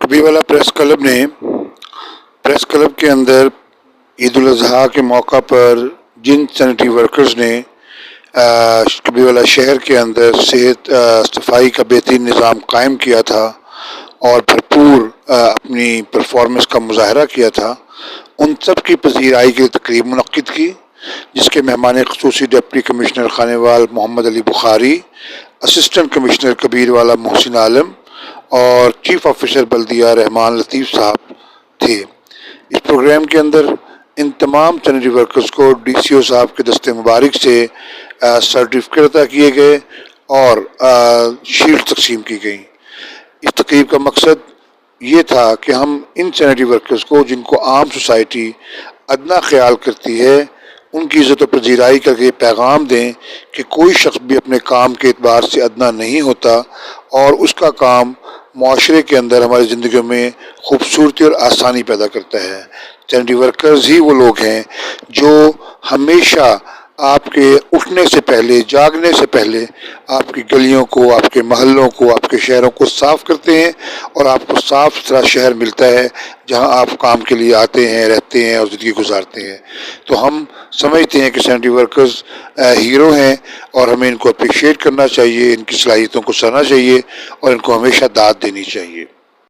کبھی والا press club کے اندر عید الاضحیٰ کے موقع پر جن سینیٹری ورکرز نے کبھی والا شہر کے اندر صحت صفائی کا بہترین نظام قائم کیا تھا اور بھرپور اپنی پرفارمنس کا مظاہرہ کیا تھا، ان سب کی پذیرائی کے لیے تقریب منعقد کی، جس کے مہمان خصوصی ڈپٹی کمشنر خانیوال محمد علی بخاری، اسسٹنٹ کمشنر کبیر والا محسن عالم اور چیف آفیسر بلدیہ رحمان لطیف صاحب تھے۔ اس پروگرام کے اندر ان تمام سینیٹری ورکرز کو ڈی سی او صاحب کے دست مبارک سے سرٹیفکیٹ عطا کیے گئے اور شیلڈ تقسیم کی گئیں۔ اس تقریب کا مقصد یہ تھا کہ ہم ان سینیٹری ورکرز کو، جن کو عام سوسائٹی ادنا خیال کرتی ہے، ان کی عزت و پذیرائی کر کے پیغام دیں کہ کوئی شخص بھی اپنے کام کے اعتبار سے ادنا نہیں ہوتا اور اس کا کام معاشرے کے اندر ہماری زندگیوں میں خوبصورتی اور آسانی پیدا کرتا ہے۔ سینیٹری ورکرز ہی وہ لوگ ہیں جو ہمیشہ آپ کے اٹھنے سے پہلے، جاگنے سے پہلے آپ کی گلیوں کو، آپ کے محلوں کو، آپ کے شہروں کو صاف کرتے ہیں اور آپ کو صاف ستھرا شہر ملتا ہے جہاں آپ کام کے لیے آتے ہیں، رہتے ہیں اور زندگی گزارتے ہیں۔ تو ہم سمجھتے ہیں کہ سینیٹری ورکرز ہیرو ہیں اور ہمیں ان کو اپریشیٹ کرنا چاہیے، ان کی صلاحیتوں کو سراہنا چاہیے اور ان کو ہمیشہ داد دینی چاہیے۔